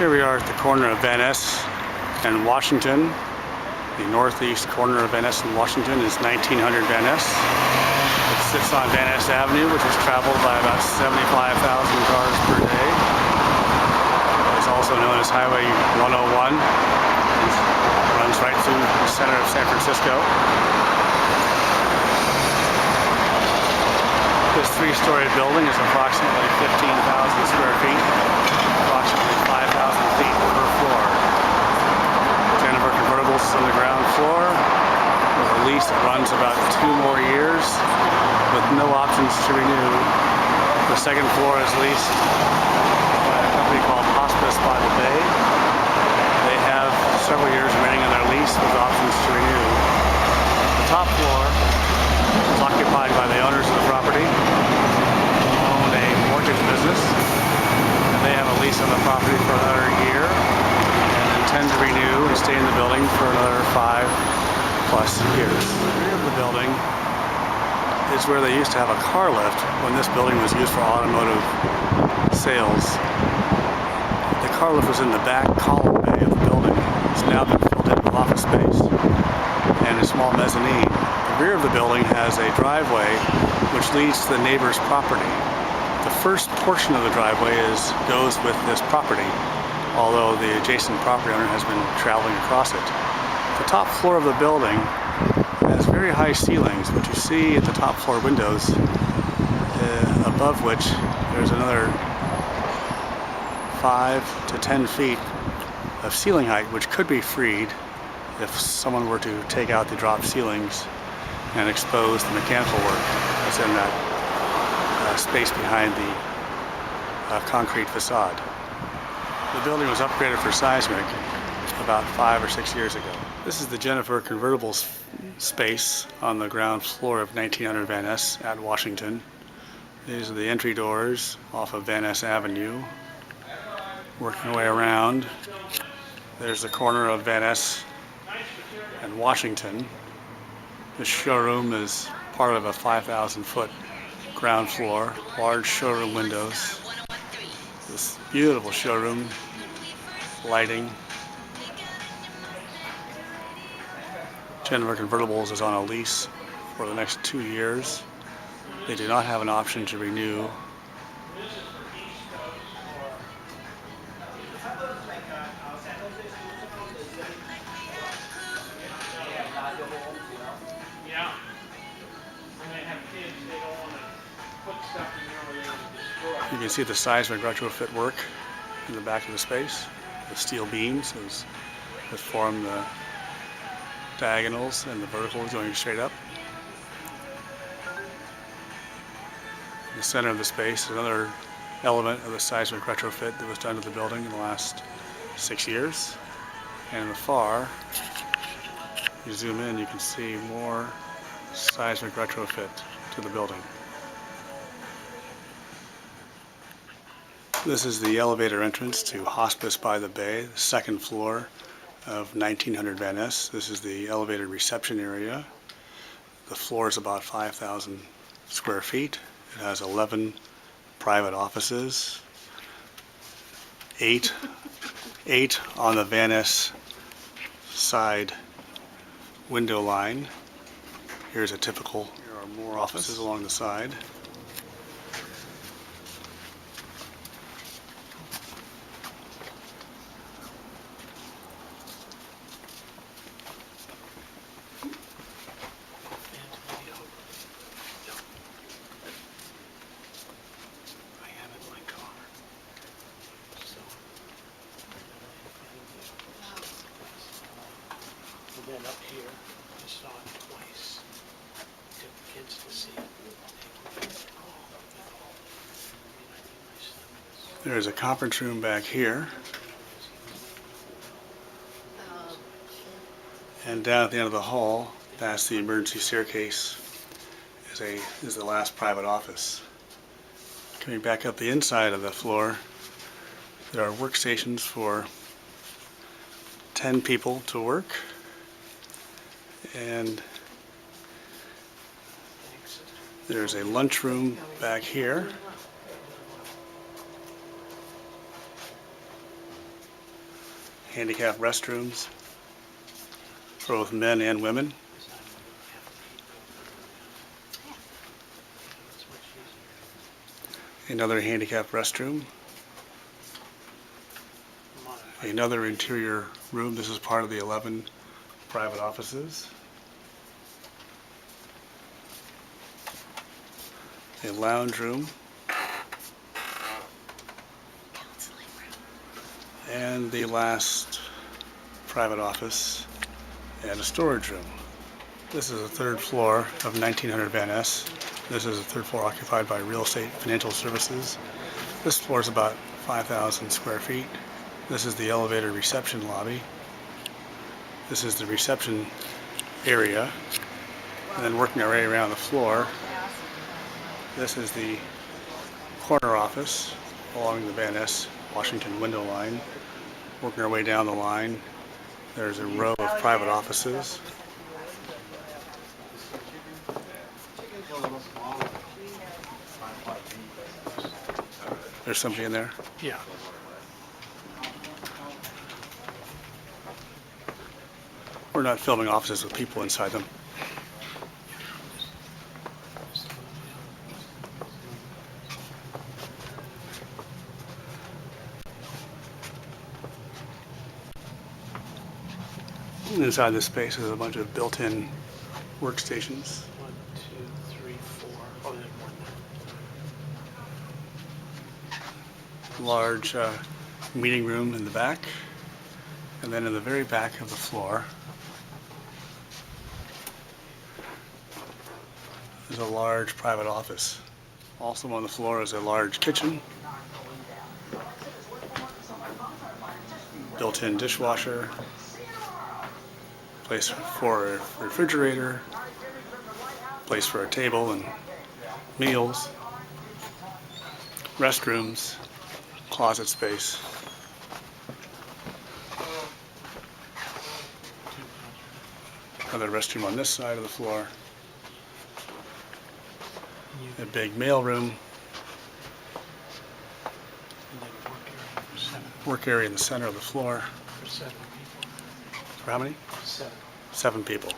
Here we are at the corner of Van Ness and Washington. The northeast corner of Van Ness and Washington is 1900 Van Ness. It sits on Van Ness Avenue, which is traveled by about 75,000 cars per day. It's also known as Highway 101. It runs right through the center of San Francisco. This three-story building is approximately 15,000 square feet, approximately 5,000 feet per floor. Jennifer Convertibles is on the ground floor with a lease that runs about 2 more years with no options to renew. The second floor is leased by a company called Hospice by the Bay. They have several years remaining on their lease with options to renew. The top floor is occupied by the owners of the property, who own a mortgage business, and they have a lease on the property for another year and intend to renew and stay in the building for another 5+ years. The rear of the building is where they used to have a car lift when this building was used for automotive sales. The car lift was in the back column bay of the building. It's now been filled in with office space and a small mezzanine. The rear of the building has a driveway which leads to the neighbor's property. The first portion of the driveway goes with this property, although the adjacent property owner has been traveling across it. The top floor of the building has very high ceilings, which you see at the top floor windows, above which there's another 5 to 10 feet of ceiling height, which could be freed if someone were to take out the drop ceilings and expose the mechanical work that's in that space behind the concrete facade. The building was upgraded for seismic about 5 or 6 years ago. This is the Jennifer Convertibles space on the ground floor of 1900 Van Ness at Washington. These are the entry doors off of Van Ness Avenue. Working our way around, there's the corner of Van Ness and Washington. This showroom is part of a 5,000-foot ground floor, large showroom windows. This beautiful showroom, lighting. Jennifer Convertibles is on a lease for the next 2 years. They do not have an option to renew. You can see the seismic retrofit work in the back of the space. The steel beams that form the diagonals and the verticals going straight up. In the center of the space is another element of the seismic retrofit that was done to the building in the last 6 years. And in the far, you zoom in, you can see more seismic retrofit to the building. This is the elevator entrance to Hospice by the Bay, the second floor of 1900 Van Ness. This is the elevator reception area. The floor is about 5,000 square feet. It has 11 private offices, 8 on the Van Ness side window line. Here's a typical, here are more offices along the side. And then up here, I saw it twice. Took kids to see it. There's a conference room back here. And down at the end of the hall, past the emergency staircase, is the last private office. Coming back up the inside of the floor, there are workstations for 10 people to work. And there's a lunchroom back here. Handicap restrooms for both men and women. Another handicapped restroom. Another interior room. This is part of the 11 private offices. A lounge room. And the last private office and a storage room. This is the third floor of 1900 Van Ness. This is the third floor occupied by Real Estate Financial Services. This floor is about 5,000 square feet. This is the elevator reception lobby. This is the reception area. And then working our way around the floor, this is the corner office along the Van Ness Washington window line. Working our way down the line, there's a row of private offices. There's somebody in there. Yeah. We're not filming offices with people inside them. Inside this space is a bunch of built-in workstations. 1, 2, 3, 4. Oh, there's more than that. Large meeting room in the back. And then in the very back of the floor is a large private office. Also on the floor is a large kitchen. Built-in dishwasher. Place for a refrigerator, place for a table and meals, restrooms, closet space. Another restroom on this side of the floor. A big mail room. And then Work area in the center of the floor. for 7 people. For how many? 7. 7 people.